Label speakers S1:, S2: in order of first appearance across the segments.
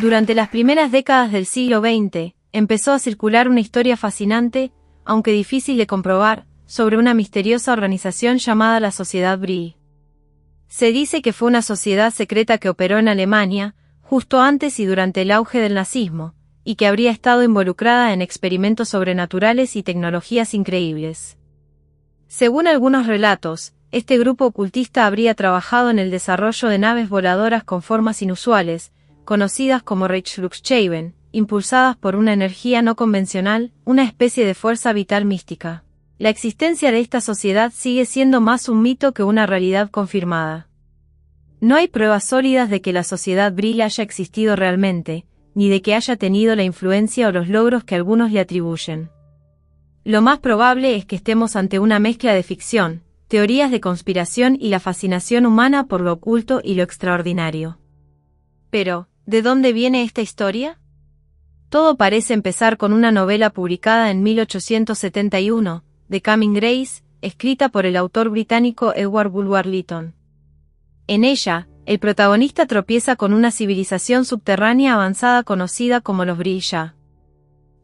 S1: Durante las primeras décadas del siglo XX, empezó a circular una historia fascinante, aunque difícil de comprobar, sobre una misteriosa organización llamada la Sociedad Brie. Se dice que fue una sociedad secreta que operó en Alemania, justo antes y durante el auge del nazismo, y que habría estado involucrada en experimentos sobrenaturales y tecnologías increíbles. Según algunos relatos, este grupo ocultista habría trabajado en el desarrollo de naves voladoras con formas inusuales, conocidas como Reichsflugscheiben, impulsadas por una energía no convencional, una especie de fuerza vital mística. La existencia de esta sociedad sigue siendo más un mito que una realidad confirmada. No hay pruebas sólidas de que la Sociedad Brie haya existido realmente, ni de que haya tenido la influencia o los logros que algunos le atribuyen. Lo más probable es que estemos ante una mezcla de ficción, teorías de conspiración y la fascinación humana por lo oculto y lo extraordinario. Pero, ¿de dónde viene esta historia? Todo parece empezar con una novela publicada en 1871, The Coming Grace, escrita por el autor británico Edward Bulwer Lytton. En ella, el protagonista tropieza con una civilización subterránea avanzada conocida como los Brie.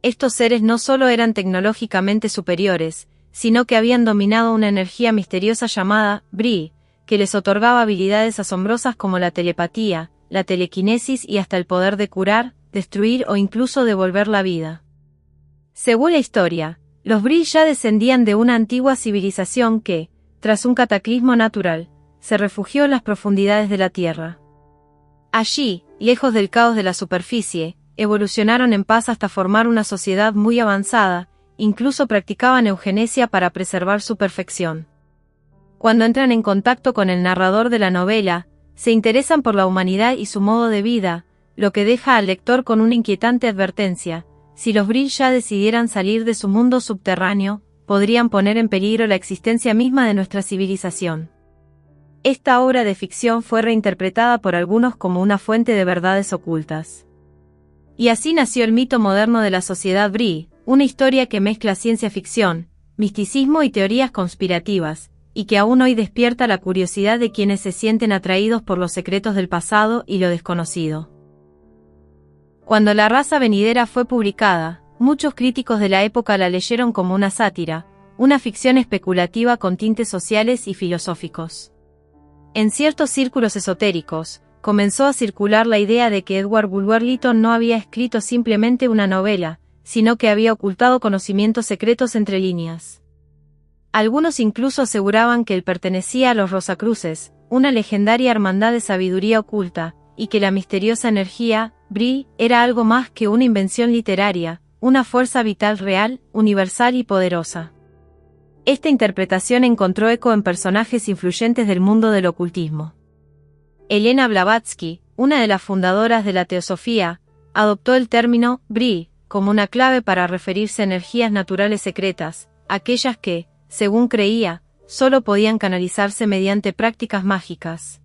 S1: Estos seres no solo eran tecnológicamente superiores, sino que habían dominado una energía misteriosa llamada Brie, que les otorgaba habilidades asombrosas como la telepatía, la telequinesis y hasta el poder de curar, destruir o incluso devolver la vida. Según la historia, los Brie descendían de una antigua civilización que, tras un cataclismo natural, se refugió en las profundidades de la Tierra. Allí, lejos del caos de la superficie, evolucionaron en paz hasta formar una sociedad muy avanzada, incluso practicaban eugenesia para preservar su perfección. Cuando entran en contacto con el narrador de la novela, se interesan por la humanidad y su modo de vida, lo que deja al lector con una inquietante advertencia: si los Brie decidieran salir de su mundo subterráneo, podrían poner en peligro la existencia misma de nuestra civilización. Esta obra de ficción fue reinterpretada por algunos como una fuente de verdades ocultas. Y así nació el mito moderno de la Sociedad Brie, una historia que mezcla ciencia ficción, misticismo y teorías conspirativas, y que aún hoy despierta la curiosidad de quienes se sienten atraídos por los secretos del pasado y lo desconocido. Cuando La raza venidera fue publicada, muchos críticos de la época la leyeron como una sátira, una ficción especulativa con tintes sociales y filosóficos. En ciertos círculos esotéricos, comenzó a circular la idea de que Edward Bulwer Lytton no había escrito simplemente una novela, sino que había ocultado conocimientos secretos entre líneas. Algunos incluso aseguraban que él pertenecía a los Rosacruces, una legendaria hermandad de sabiduría oculta, y que la misteriosa energía Brie era algo más que una invención literaria, una fuerza vital real, universal y poderosa. Esta interpretación encontró eco en personajes influyentes del mundo del ocultismo. Helena Blavatsky, una de las fundadoras de la teosofía, adoptó el término Brie como una clave para referirse a energías naturales secretas, aquellas que, según creía, solo podían canalizarse mediante prácticas mágicas.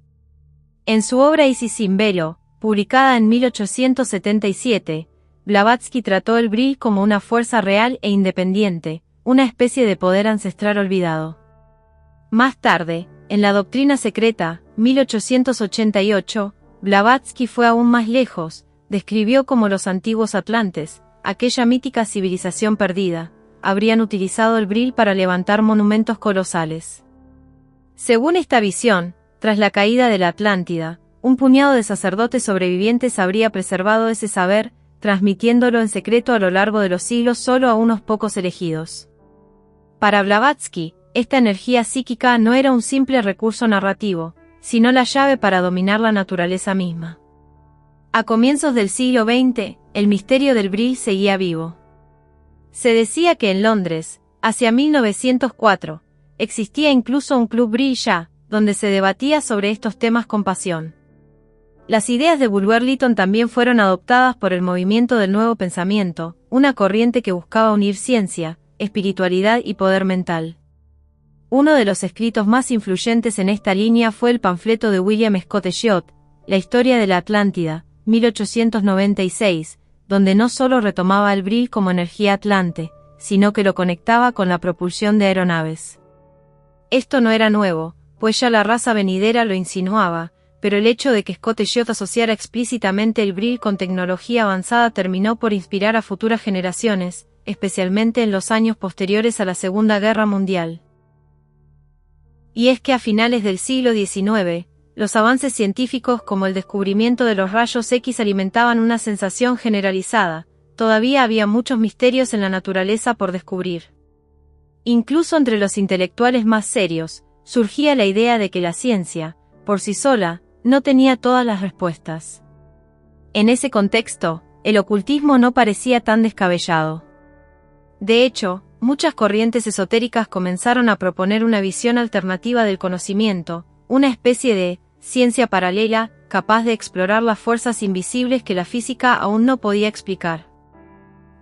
S1: En su obra Isis sin velo, publicada en 1877, Blavatsky trató el Brie como una fuerza real e independiente, una especie de poder ancestral olvidado. Más tarde, en La doctrina secreta, 1888, Blavatsky fue aún más lejos, describió cómo los antiguos atlantes, aquella mítica civilización perdida, habrían utilizado el Brie para levantar monumentos colosales. Según esta visión, tras la caída de la Atlántida, un puñado de sacerdotes sobrevivientes habría preservado ese saber, transmitiéndolo en secreto a lo largo de los siglos solo a unos pocos elegidos. Para Blavatsky, esta energía psíquica no era un simple recurso narrativo, sino la llave para dominar la naturaleza misma. A comienzos del siglo XX, el misterio del Brie seguía vivo. Se decía que en Londres, hacia 1904, existía incluso un club Brie donde se debatía sobre estos temas con pasión. Las ideas de Bulwer Lytton también fueron adoptadas por el movimiento del Nuevo Pensamiento, una corriente que buscaba unir ciencia, espiritualidad y poder mental. Uno de los escritos más influyentes en esta línea fue el panfleto de William Scott Elliot, La historia de la Atlántida, 1896, donde no solo retomaba el Brie como energía atlante, sino que lo conectaba con la propulsión de aeronaves. Esto no era nuevo, pues ya La raza venidera lo insinuaba, pero el hecho de que Scott Elliot asociara explícitamente el Brill con tecnología avanzada terminó por inspirar a futuras generaciones, especialmente en los años posteriores a la Segunda Guerra Mundial. Y es que a finales del siglo XIX, los avances científicos como el descubrimiento de los rayos X alimentaban una sensación generalizada. Todavía había muchos misterios en la naturaleza por descubrir. Incluso entre los intelectuales más serios, surgía la idea de que la ciencia, por sí sola, no tenía todas las respuestas. En ese contexto, el ocultismo no parecía tan descabellado. De hecho, muchas corrientes esotéricas comenzaron a proponer una visión alternativa del conocimiento, una especie de ciencia paralela, capaz de explorar las fuerzas invisibles que la física aún no podía explicar.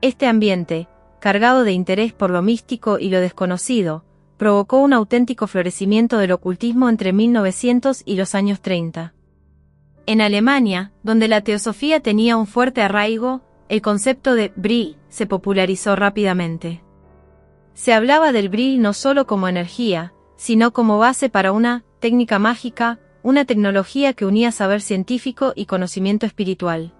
S1: Este ambiente, cargado de interés por lo místico y lo desconocido, provocó un auténtico florecimiento del ocultismo entre 1900 y los años 30. En Alemania, donde la teosofía tenía un fuerte arraigo, el concepto de Brill se popularizó rápidamente. Se hablaba del Brill no solo como energía, sino como base para una técnica mágica, una tecnología que unía saber científico y conocimiento espiritual.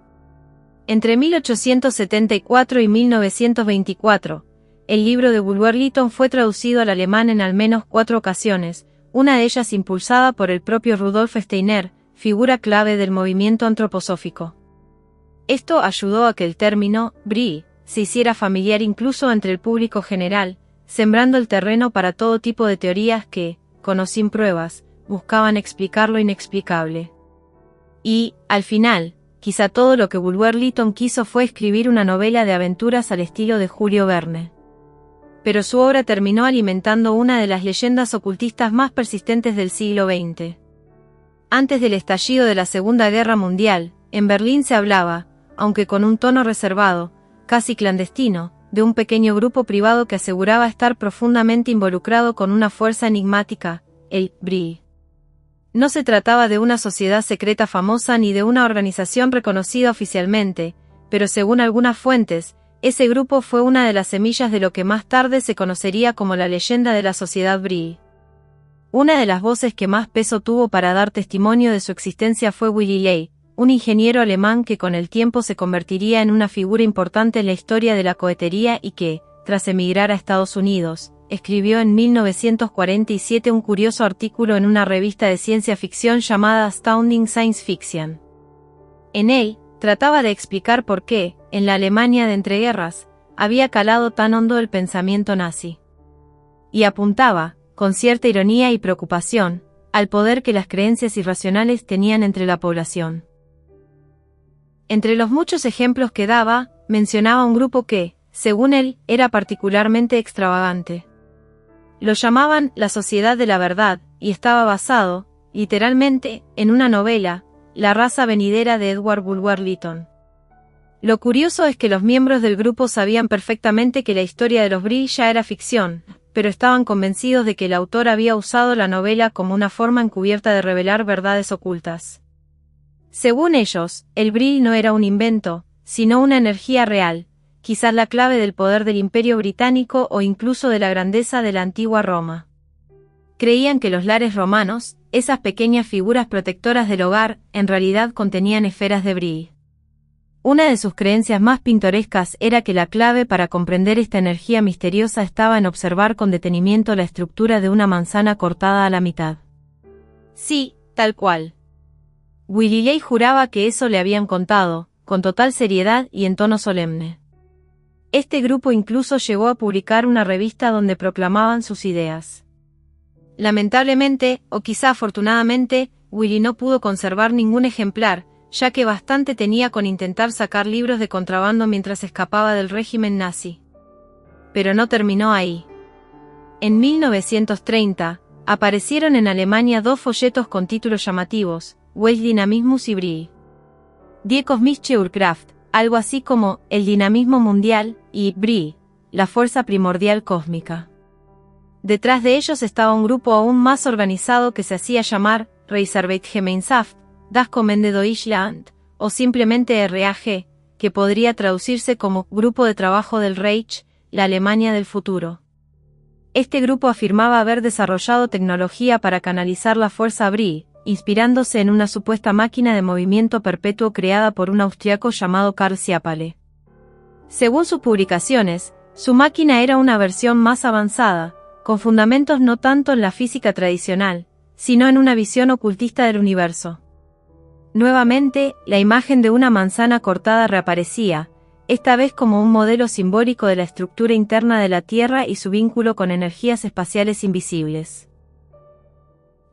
S1: Entre 1874 y 1924, el libro de Bulwer Lytton fue traducido al alemán en al menos 4 ocasiones, una de ellas impulsada por el propio Rudolf Steiner, figura clave del movimiento antroposófico. Esto ayudó a que el término Brill se hiciera familiar incluso entre el público general, sembrando el terreno para todo tipo de teorías que, con o sin pruebas, buscaban explicar lo inexplicable. Y, al final, quizá todo lo que Bulwer Lytton quiso fue escribir una novela de aventuras al estilo de Julio Verne. Pero su obra terminó alimentando una de las leyendas ocultistas más persistentes del siglo XX. Antes del estallido de la Segunda Guerra Mundial, en Berlín se hablaba, aunque con un tono reservado, casi clandestino, de un pequeño grupo privado que aseguraba estar profundamente involucrado con una fuerza enigmática, el Brill. No se trataba de una sociedad secreta famosa ni de una organización reconocida oficialmente, pero según algunas fuentes, ese grupo fue una de las semillas de lo que más tarde se conocería como la leyenda de la Sociedad Brill. Una de las voces que más peso tuvo para dar testimonio de su existencia fue Willy Ley, un ingeniero alemán que con el tiempo se convertiría en una figura importante en la historia de la cohetería y que, tras emigrar a Estados Unidos, escribió en 1947 un curioso artículo en una revista de ciencia ficción llamada Astounding Science Fiction. En él, trataba de explicar por qué, en la Alemania de entreguerras, había calado tan hondo el pensamiento nazi. Y apuntaba, con cierta ironía y preocupación, al poder que las creencias irracionales tenían entre la población. Entre los muchos ejemplos que daba, mencionaba un grupo que, según él, era particularmente extravagante. Lo llamaban la Sociedad de la Verdad, y estaba basado, literalmente, en una novela, La raza venidera de Edward Bulwer Lytton. Lo curioso es que los miembros del grupo sabían perfectamente que la historia de los Brill ya era ficción, pero estaban convencidos de que el autor había usado la novela como una forma encubierta de revelar verdades ocultas. Según ellos, el Brill no era un invento, sino una energía real, quizás la clave del poder del Imperio Británico o incluso de la grandeza de la antigua Roma. Creían que los lares romanos, esas pequeñas figuras protectoras del hogar, en realidad contenían esferas de Brill. Una de sus creencias más pintorescas era que la clave para comprender esta energía misteriosa estaba en observar con detenimiento la estructura de una manzana cortada a la mitad. Sí, tal cual. Willy Ley juraba que eso le habían contado, con total seriedad y en tono solemne. Este grupo incluso llegó a publicar una revista donde proclamaban sus ideas. Lamentablemente, o quizá afortunadamente, Willy no pudo conservar ningún ejemplar, ya que bastante tenía con intentar sacar libros de contrabando mientras escapaba del régimen nazi. Pero no terminó ahí. En 1930, aparecieron en Alemania 2 folletos con títulos llamativos, Weltdynamismus y Brill. Die kosmische Urkraft, algo así como el dinamismo mundial, y Brill, la fuerza primordial cósmica. Detrás de ellos estaba un grupo aún más organizado que se hacía llamar Reservegemeinschaft, Das Kommende Deutschland, o simplemente RAG, que podría traducirse como Grupo de Trabajo del Reich, la Alemania del futuro. Este grupo afirmaba haber desarrollado tecnología para canalizar la fuerza Brill, inspirándose en una supuesta máquina de movimiento perpetuo creada por un austriaco llamado Karl Schiaparelli. Según sus publicaciones, su máquina era una versión más avanzada, con fundamentos no tanto en la física tradicional, sino en una visión ocultista del universo. Nuevamente, la imagen de una manzana cortada reaparecía, esta vez como un modelo simbólico de la estructura interna de la Tierra y su vínculo con energías espaciales invisibles.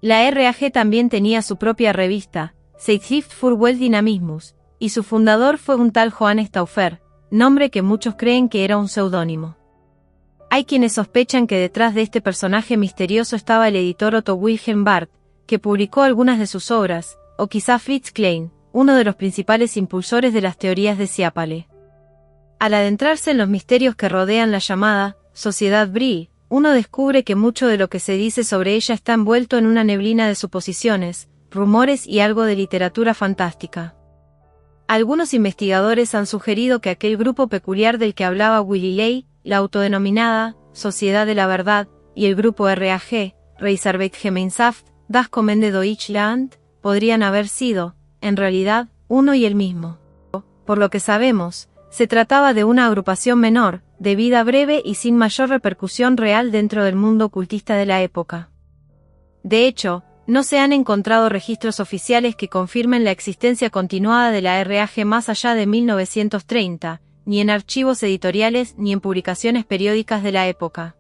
S1: La RAG también tenía su propia revista, Zeitschrift für Weltdynamismus, y su fundador fue un tal Johannes Stauffer, nombre que muchos creen que era un seudónimo. Hay quienes sospechan que detrás de este personaje misterioso estaba el editor Otto Wilhelm Barth, que publicó algunas de sus obras, o quizá Fritz Klein, uno de los principales impulsores de las teorías de Schiaparelli. Al adentrarse en los misterios que rodean la llamada Sociedad Brie, uno descubre que mucho de lo que se dice sobre ella está envuelto en una neblina de suposiciones, rumores y algo de literatura fantástica. Algunos investigadores han sugerido que aquel grupo peculiar del que hablaba Willy Ley, la autodenominada Sociedad de la Verdad, y el grupo RAG, Reservegemeinschaft das Kommende Deutschland, podrían haber sido, en realidad, uno y el mismo. Por lo que sabemos, se trataba de una agrupación menor, de vida breve y sin mayor repercusión real dentro del mundo ocultista de la época. De hecho, no se han encontrado registros oficiales que confirmen la existencia continuada de la RAG más allá de 1930, ni en archivos editoriales ni en publicaciones periódicas de la época.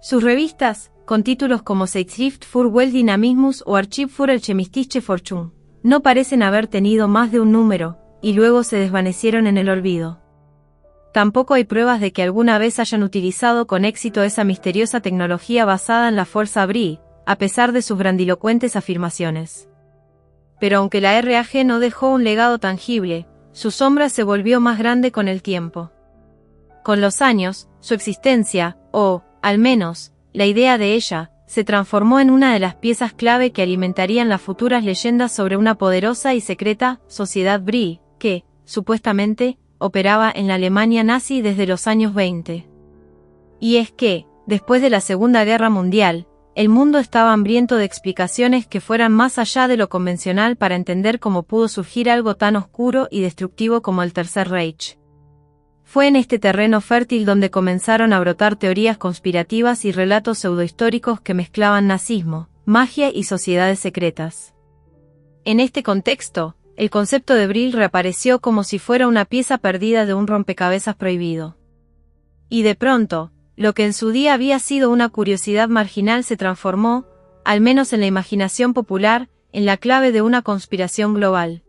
S1: Sus revistas, con títulos como Zeitschrift für Weltdynamismus o Archiv für Alchemistische Forschung, no parecen haber tenido más de un número, y luego se desvanecieron en el olvido. Tampoco hay pruebas de que alguna vez hayan utilizado con éxito esa misteriosa tecnología basada en la fuerza Brie, a pesar de sus grandilocuentes afirmaciones. Pero aunque la RAG no dejó un legado tangible, su sombra se volvió más grande con el tiempo. Con los años, su existencia, o, al menos, la idea de ella, se transformó en una de las piezas clave que alimentarían las futuras leyendas sobre una poderosa y secreta Sociedad Brie, que, supuestamente, operaba en la Alemania nazi desde los años 20. Y es que, después de la Segunda Guerra Mundial, el mundo estaba hambriento de explicaciones que fueran más allá de lo convencional para entender cómo pudo surgir algo tan oscuro y destructivo como el Tercer Reich. Fue en este terreno fértil donde comenzaron a brotar teorías conspirativas y relatos pseudohistóricos que mezclaban nazismo, magia y sociedades secretas. En este contexto, el concepto de Brie reapareció como si fuera una pieza perdida de un rompecabezas prohibido. Y de pronto, lo que en su día había sido una curiosidad marginal se transformó, al menos en la imaginación popular, en la clave de una conspiración global.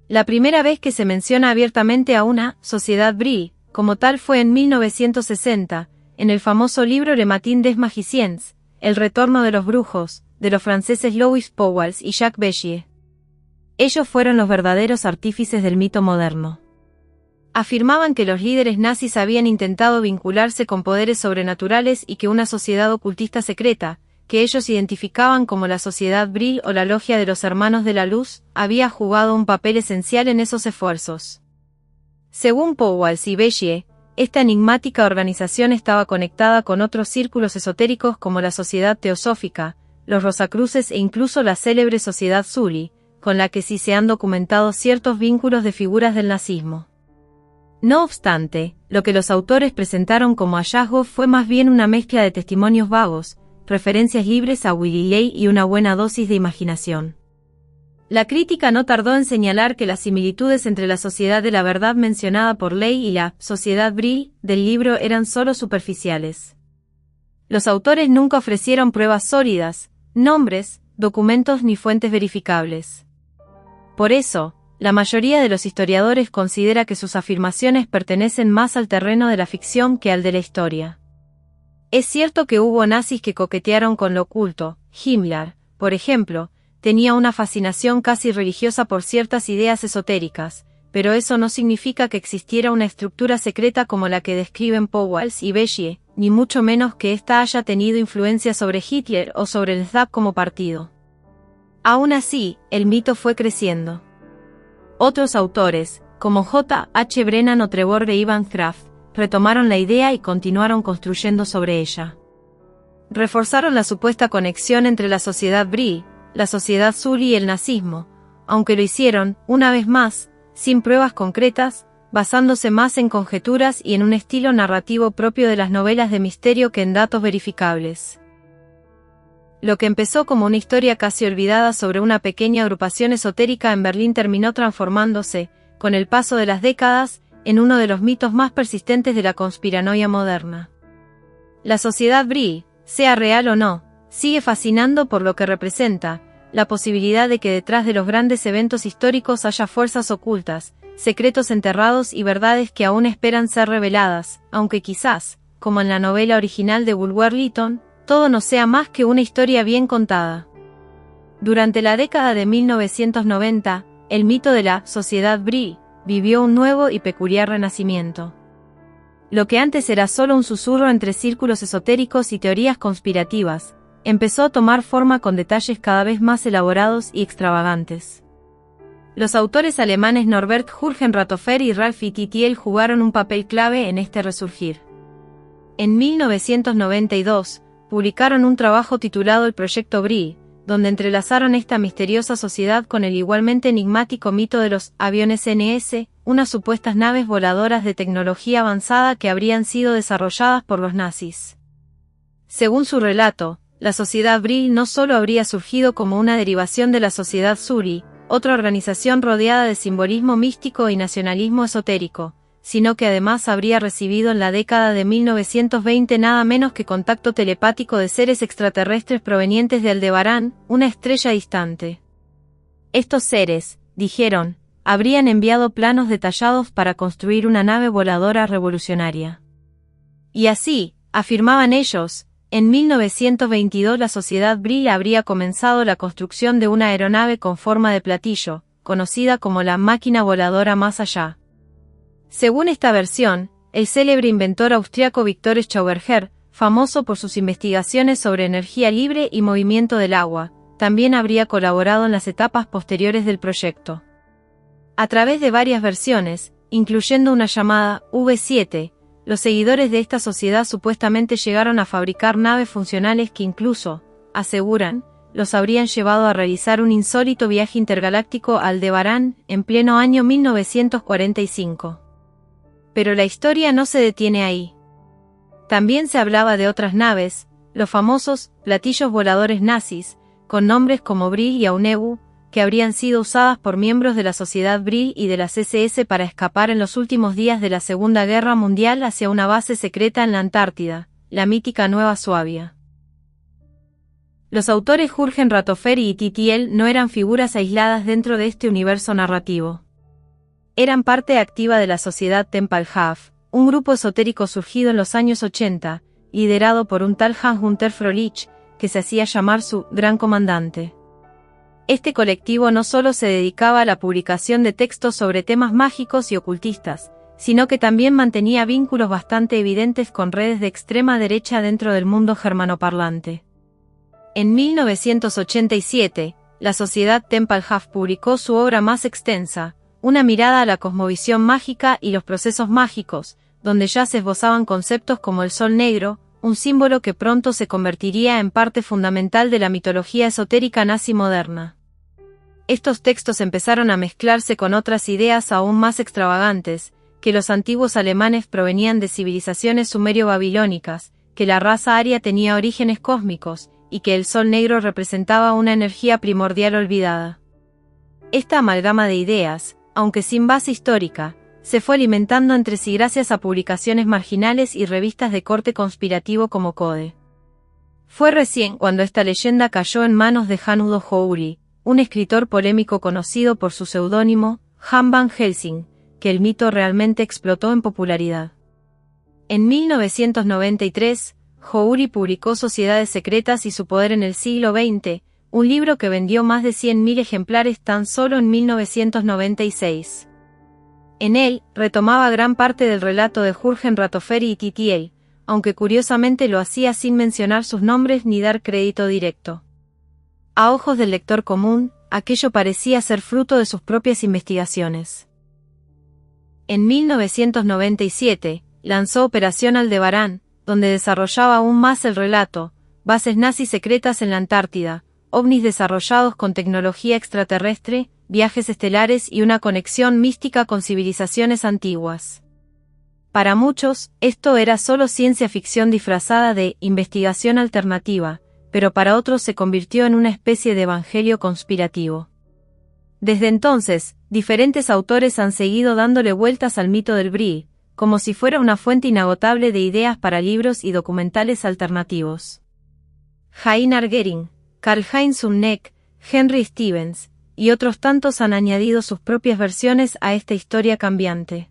S1: La primera vez que se menciona abiertamente a una Sociedad Brie, como tal fue en 1960, en el famoso libro Le Matin des Magiciens, El retorno de los brujos, de los franceses Louis Pauwels y Jacques Bégier. Ellos fueron los verdaderos artífices del mito moderno. Afirmaban que los líderes nazis habían intentado vincularse con poderes sobrenaturales y que una sociedad ocultista secreta, que ellos identificaban como la Sociedad Brie o la Logia de los Hermanos de la Luz, había jugado un papel esencial en esos esfuerzos. Según Pauwels y Bégier, esta enigmática organización estaba conectada con otros círculos esotéricos como la Sociedad Teosófica, los Rosacruces e incluso la célebre Sociedad Zuli, con la que sí se han documentado ciertos vínculos de figuras del nazismo. No obstante, lo que los autores presentaron como hallazgo fue más bien una mezcla de testimonios vagos, referencias libres a Willy Ley y una buena dosis de imaginación. La crítica no tardó en señalar que las similitudes entre la Sociedad de la Verdad mencionada por Ley y la Sociedad Brie del libro eran solo superficiales. Los autores nunca ofrecieron pruebas sólidas, nombres, documentos ni fuentes verificables. Por eso, la mayoría de los historiadores considera que sus afirmaciones pertenecen más al terreno de la ficción que al de la historia. Es cierto que hubo nazis que coquetearon con lo oculto. Himmler, por ejemplo, tenía una fascinación casi religiosa por ciertas ideas esotéricas, pero eso no significa que existiera una estructura secreta como la que describen Pauwels y Bégier, ni mucho menos que ésta haya tenido influencia sobre Hitler o sobre el SDAP como partido. Aún así, el mito fue creciendo. Otros autores, como J. H. Brennan o Trevor de Ivan Kraft, retomaron la idea y continuaron construyendo sobre ella. Reforzaron la supuesta conexión entre la Sociedad Brie, la sociedad Zuri y el nazismo, aunque lo hicieron, una vez más, sin pruebas concretas, basándose más en conjeturas y en un estilo narrativo propio de las novelas de misterio que en datos verificables. Lo que empezó como una historia casi olvidada sobre una pequeña agrupación esotérica en Berlín terminó transformándose, con el paso de las décadas, en uno de los mitos más persistentes de la conspiranoia moderna. La sociedad Brie, sea real o no, sigue fascinando por lo que representa, la posibilidad de que detrás de los grandes eventos históricos haya fuerzas ocultas, secretos enterrados y verdades que aún esperan ser reveladas, aunque quizás, como en la novela original de Bulwer Lytton, todo no sea más que una historia bien contada. Durante la década de 1990, el mito de la Sociedad Brie vivió un nuevo y peculiar renacimiento. Lo que antes era solo un susurro entre círculos esotéricos y teorías conspirativas, empezó a tomar forma con detalles cada vez más elaborados y extravagantes. Los autores alemanes Norbert Jürgen Rathofer y Ralph Itiel jugaron un papel clave en este resurgir. En 1992, publicaron un trabajo titulado El Proyecto Brie, donde entrelazaron esta misteriosa sociedad con el igualmente enigmático mito de los aviones NS, unas supuestas naves voladoras de tecnología avanzada que habrían sido desarrolladas por los nazis. Según su relato, la sociedad Brie no solo habría surgido como una derivación de la sociedad Zuri, otra organización rodeada de simbolismo místico y nacionalismo esotérico, sino que además habría recibido en la década de 1920 nada menos que contacto telepático de seres extraterrestres provenientes de Aldebarán, una estrella distante. Estos seres, dijeron, habrían enviado planos detallados para construir una nave voladora revolucionaria. Y así, afirmaban ellos, en 1922 la sociedad Brie habría comenzado la construcción de una aeronave con forma de platillo, conocida como la máquina voladora más allá. Según esta versión, el célebre inventor austriaco Victor Schauberger, famoso por sus investigaciones sobre energía libre y movimiento del agua, también habría colaborado en las etapas posteriores del proyecto. A través de varias versiones, incluyendo una llamada V7, los seguidores de esta sociedad supuestamente llegaron a fabricar naves funcionales que incluso, aseguran, los habrían llevado a realizar un insólito viaje intergaláctico a Aldebarán en pleno año 1945. Pero la historia no se detiene ahí. También se hablaba de otras naves, los famosos platillos voladores nazis, con nombres como Brie y Aunebu, que habrían sido usadas por miembros de la sociedad Brie y de las SS para escapar en los últimos días de la Segunda Guerra Mundial hacia una base secreta en la Antártida, la mítica Nueva Suabia. Los autores Jürgen Rathofer y Itiel no eran figuras aisladas dentro de este universo narrativo. Eran parte activa de la sociedad Tempelhof, un grupo esotérico surgido en los años 80, liderado por un tal Hans-Günter Froelich, que se hacía llamar su Gran Comandante. Este colectivo no solo se dedicaba a la publicación de textos sobre temas mágicos y ocultistas, sino que también mantenía vínculos bastante evidentes con redes de extrema derecha dentro del mundo germanoparlante. En 1987, la sociedad Tempelhof publicó su obra más extensa, Una mirada a la cosmovisión mágica y los procesos mágicos, donde ya se esbozaban conceptos como el sol negro, un símbolo que pronto se convertiría en parte fundamental de la mitología esotérica nazi moderna. Estos textos empezaron a mezclarse con otras ideas aún más extravagantes, que los antiguos alemanes provenían de civilizaciones sumerio-babilónicas, que la raza aria tenía orígenes cósmicos, y que el sol negro representaba una energía primordial olvidada. Esta amalgama de ideas, aunque sin base histórica, se fue alimentando entre sí gracias a publicaciones marginales y revistas de corte conspirativo como Code. Fue recién cuando esta leyenda cayó en manos de Jan Udo Jouri, un escritor polémico conocido por su seudónimo, Jan van Helsing, que el mito realmente explotó en popularidad. En 1993, Jouri publicó Sociedades Secretas y su poder en el siglo XX, un libro que vendió más de 100.000 ejemplares tan solo en 1996. En él, retomaba gran parte del relato de Jürgen Rathofer y Itiel, aunque curiosamente lo hacía sin mencionar sus nombres ni dar crédito directo. A ojos del lector común, aquello parecía ser fruto de sus propias investigaciones. En 1997, lanzó Operación Aldebarán, donde desarrollaba aún más el relato, bases nazis secretas en la Antártida, ovnis desarrollados con tecnología extraterrestre, viajes estelares y una conexión mística con civilizaciones antiguas. Para muchos, esto era solo ciencia ficción disfrazada de investigación alternativa, pero para otros se convirtió en una especie de evangelio conspirativo. Desde entonces, diferentes autores han seguido dándole vueltas al mito del Bree, como si fuera una fuente inagotable de ideas para libros y documentales alternativos. Einar Gering, Karl-Heinz Zumneck, Henry Stevens, y otros tantos han añadido sus propias versiones a esta historia cambiante.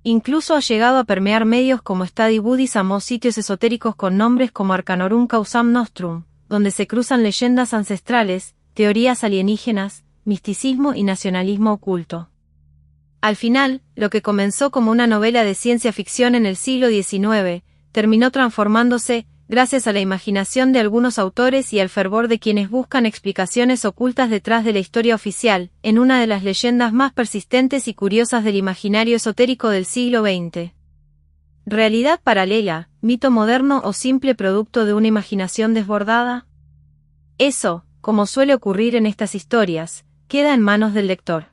S1: Incluso ha llegado a permear medios como Study Buddhism o sitios esotéricos con nombres como Arcanorum Causam Nostrum, donde se cruzan leyendas ancestrales, teorías alienígenas, misticismo y nacionalismo oculto. Al final, lo que comenzó como una novela de ciencia ficción en el siglo XIX, terminó transformándose, gracias a la imaginación de algunos autores y al fervor de quienes buscan explicaciones ocultas detrás de la historia oficial, en una de las leyendas más persistentes y curiosas del imaginario esotérico del siglo XX. ¿Realidad paralela, mito moderno o simple producto de una imaginación desbordada? Eso, como suele ocurrir en estas historias, queda en manos del lector.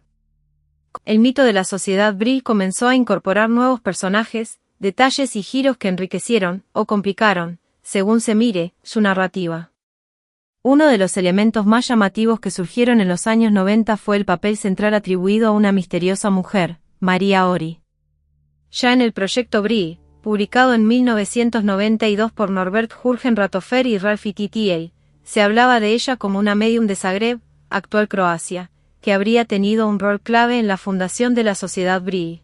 S1: El mito de la sociedad Bree comenzó a incorporar nuevos personajes, detalles y giros que enriquecieron, o complicaron, según se mire, su narrativa. Uno de los elementos más llamativos que surgieron en los años 90 fue el papel central atribuido a una misteriosa mujer, Maria Ori. Ya en el proyecto Bree, publicado en 1992 por Norbert Jürgen Rathofer y Ralph Ttl, se hablaba de ella como una medium de Zagreb, actual Croacia, que habría tenido un rol clave en la fundación de la sociedad Bree.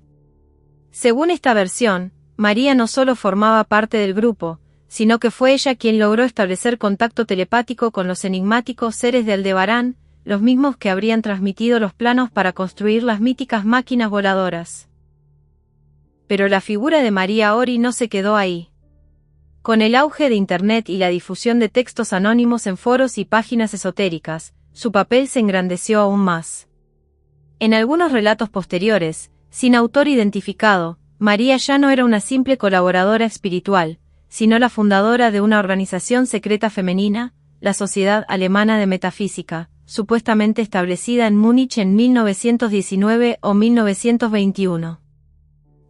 S1: Según esta versión, María no solo formaba parte del grupo, sino que fue ella quien logró establecer contacto telepático con los enigmáticos seres de Aldebarán, los mismos que habrían transmitido los planos para construir las míticas máquinas voladoras. Pero la figura de Maria Ori no se quedó ahí. Con el auge de Internet y la difusión de textos anónimos en foros y páginas esotéricas, su papel se engrandeció aún más. En algunos relatos posteriores, sin autor identificado, María ya no era una simple colaboradora espiritual, sino la fundadora de una organización secreta femenina, la Sociedad Alemana de Metafísica, supuestamente establecida en Múnich en 1919 o 1921.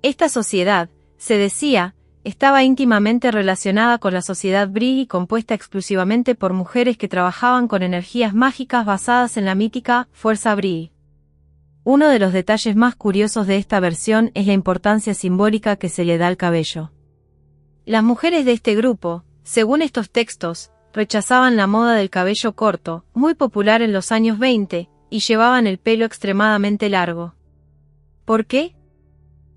S1: Esta sociedad, se decía, estaba íntimamente relacionada con la sociedad Bree y compuesta exclusivamente por mujeres que trabajaban con energías mágicas basadas en la mítica Fuerza Bree. Uno de los detalles más curiosos de esta versión es la importancia simbólica que se le da al cabello. Las mujeres de este grupo, según estos textos, rechazaban la moda del cabello corto, muy popular en los años 20, y llevaban el pelo extremadamente largo. ¿Por qué?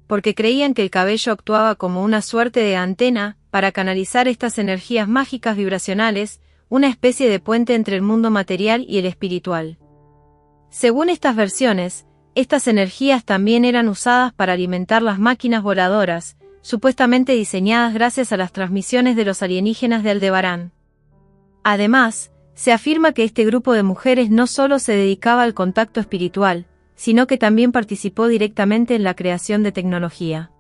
S1: Porque creían que el cabello actuaba como una suerte de antena para canalizar estas energías mágicas vibracionales, una especie de puente entre el mundo material y el espiritual. Según estas versiones, estas energías también eran usadas para alimentar las máquinas voladoras, supuestamente diseñadas gracias a las transmisiones de los alienígenas de Aldebarán. Además, se afirma que este grupo de mujeres no solo se dedicaba al contacto espiritual, sino que también participó directamente en la creación de tecnología.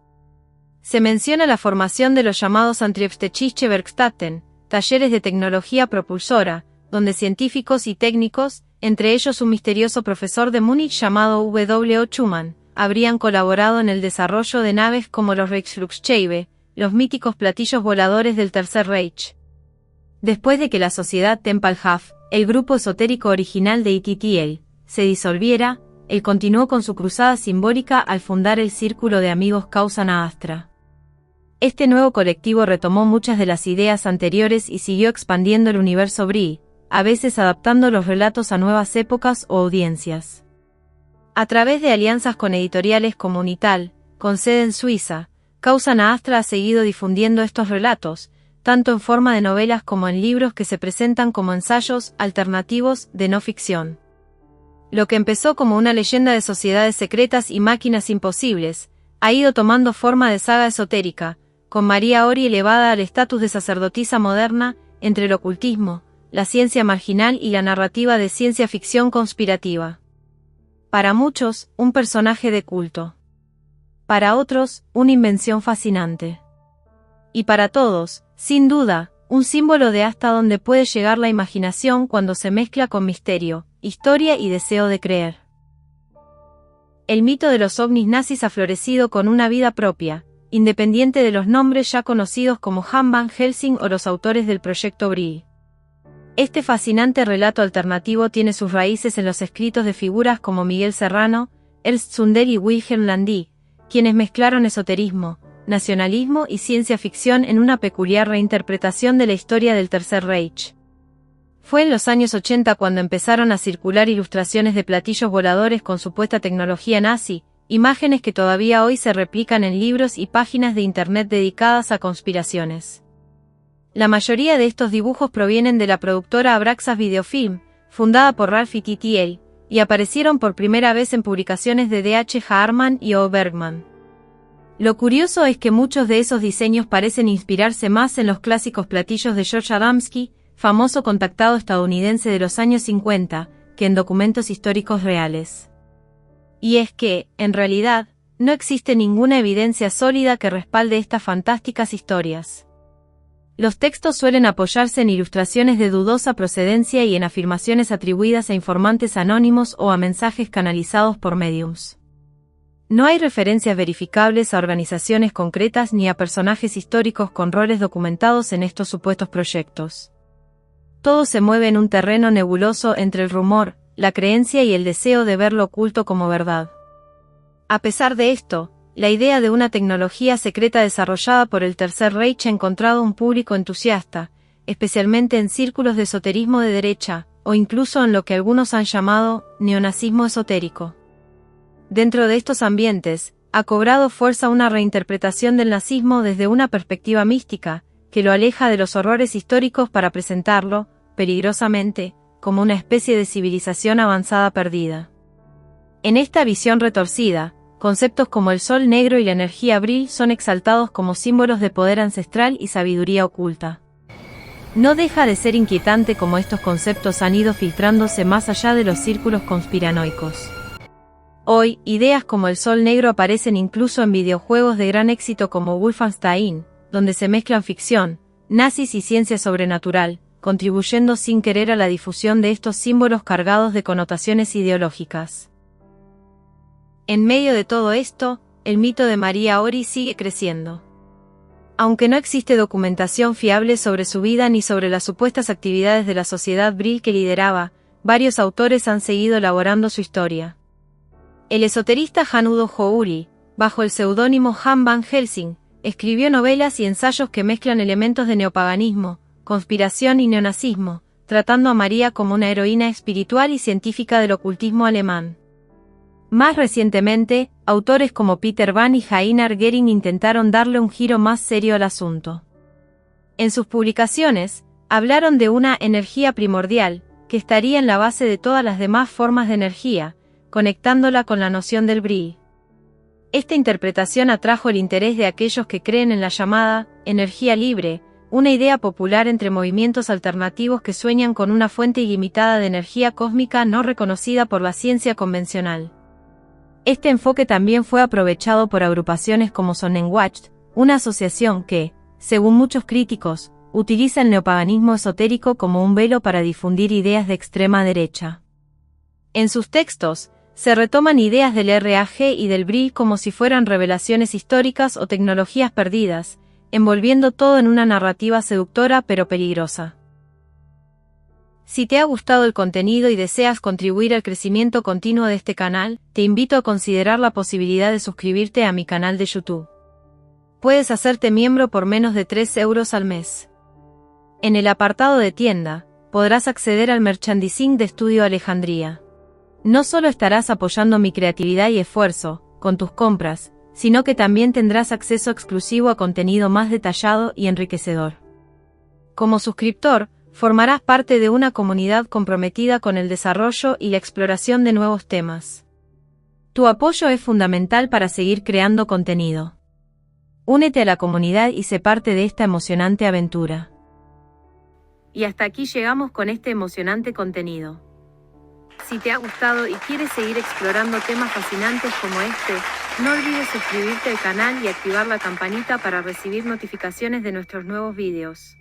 S1: Se menciona la formación de los llamados Antriebstechische Werkstätten, talleres de tecnología propulsora, donde científicos y técnicos, entre ellos un misterioso profesor de Múnich llamado W. O. Schumann, habrían colaborado en el desarrollo de naves como los Reichsflugscheibe, los míticos platillos voladores del Tercer Reich. Después de que la sociedad Tempelhof, el grupo esotérico original de Ttl, se disolviera, él continuó con su cruzada simbólica al fundar el Círculo de Amigos Causa Astra. Este nuevo colectivo retomó muchas de las ideas anteriores y siguió expandiendo el universo Bree, a veces adaptando los relatos a nuevas épocas o audiencias. A través de alianzas con editoriales como Unital, con sede en Suiza, Causa Astra ha seguido difundiendo estos relatos, tanto en forma de novelas como en libros que se presentan como ensayos alternativos de no ficción. Lo que empezó como una leyenda de sociedades secretas y máquinas imposibles, ha ido tomando forma de saga esotérica, con Maria Ori elevada al estatus de sacerdotisa moderna, entre el ocultismo, la ciencia marginal y la narrativa de ciencia ficción conspirativa. Para muchos, un personaje de culto. Para otros, una invención fascinante. Y para todos, sin duda, un símbolo de hasta dónde puede llegar la imaginación cuando se mezcla con misterio, historia y deseo de creer. El mito de los ovnis nazis ha florecido con una vida propia, independiente de los nombres ya conocidos como Han Van Helsing o los autores del Proyecto Brie. Este fascinante relato alternativo tiene sus raíces en los escritos de figuras como Miguel Serrano, Ernst Zundel y Wilhelm Landy, quienes mezclaron esoterismo, nacionalismo y ciencia ficción en una peculiar reinterpretación de la historia del Tercer Reich. Fue en los años 80 cuando empezaron a circular ilustraciones de platillos voladores con supuesta tecnología nazi, imágenes que todavía hoy se replican en libros y páginas de internet dedicadas a conspiraciones. La mayoría de estos dibujos provienen de la productora Abraxas Videofilm, fundada por Ralph y T.T.L., y aparecieron por primera vez en publicaciones de D.H. Harman y O. Bergman. Lo curioso es que muchos de esos diseños parecen inspirarse más en los clásicos platillos de George Adamski, famoso contactado estadounidense de los años 50, que en documentos históricos reales. Y es que, en realidad, no existe ninguna evidencia sólida que respalde estas fantásticas historias. Los textos suelen apoyarse en ilustraciones de dudosa procedencia y en afirmaciones atribuidas a informantes anónimos o a mensajes canalizados por médiums. No hay referencias verificables a organizaciones concretas ni a personajes históricos con roles documentados en estos supuestos proyectos. Todo se mueve en un terreno nebuloso entre el rumor, la creencia y el deseo de ver lo oculto como verdad. A pesar de esto, la idea de una tecnología secreta desarrollada por el Tercer Reich ha encontrado un público entusiasta, especialmente en círculos de esoterismo de derecha, o incluso en lo que algunos han llamado neonazismo esotérico. Dentro de estos ambientes, ha cobrado fuerza una reinterpretación del nazismo desde una perspectiva mística, que lo aleja de los horrores históricos para presentarlo, peligrosamente, como una especie de civilización avanzada perdida. En esta visión retorcida, conceptos como el sol negro y la energía Brie son exaltados como símbolos de poder ancestral y sabiduría oculta. No deja de ser inquietante cómo estos conceptos han ido filtrándose más allá de los círculos conspiranoicos. Hoy, ideas como el sol negro aparecen incluso en videojuegos de gran éxito como Wolfenstein, donde se mezclan ficción, nazis y ciencia sobrenatural, contribuyendo sin querer a la difusión de estos símbolos cargados de connotaciones ideológicas. En medio de todo esto, el mito de Maria Ori sigue creciendo. Aunque no existe documentación fiable sobre su vida ni sobre las supuestas actividades de la sociedad Brie que lideraba, varios autores han seguido elaborando su historia. El esoterista Jan-Udo Jouri, bajo el seudónimo Han Van Helsing, escribió novelas y ensayos que mezclan elementos de neopaganismo, conspiración y neonazismo, tratando a María como una heroína espiritual y científica del ocultismo alemán. Más recientemente, autores como Peter Van y Einar Gering intentaron darle un giro más serio al asunto. En sus publicaciones, hablaron de una energía primordial, que estaría en la base de todas las demás formas de energía, conectándola con la noción del Brie. Esta interpretación atrajo el interés de aquellos que creen en la llamada energía libre, una idea popular entre movimientos alternativos que sueñan con una fuente ilimitada de energía cósmica no reconocida por la ciencia convencional. Este enfoque también fue aprovechado por agrupaciones como Sonnenwatch, una asociación que, según muchos críticos, utiliza el neopaganismo esotérico como un velo para difundir ideas de extrema derecha. En sus textos, se retoman ideas del RAG y del Brie como si fueran revelaciones históricas o tecnologías perdidas, envolviendo todo en una narrativa seductora pero peligrosa. Si te ha gustado el contenido y deseas contribuir al crecimiento continuo de este canal, te invito a considerar la posibilidad de suscribirte a mi canal de YouTube. Puedes hacerte miembro por menos de 3 euros al mes. En el apartado de tienda, podrás acceder al merchandising de Estudio Alejandría. No solo estarás apoyando mi creatividad y esfuerzo, con tus compras, sino que también tendrás acceso exclusivo a contenido más detallado y enriquecedor. Como suscriptor, formarás parte de una comunidad comprometida con el desarrollo y la exploración de nuevos temas. Tu apoyo es fundamental para seguir creando contenido. Únete a la comunidad y sé parte de esta emocionante aventura. Y hasta aquí llegamos con este emocionante contenido. Si te ha gustado y quieres seguir explorando temas fascinantes como este, no olvides suscribirte al canal y activar la campanita para recibir notificaciones de nuestros nuevos vídeos.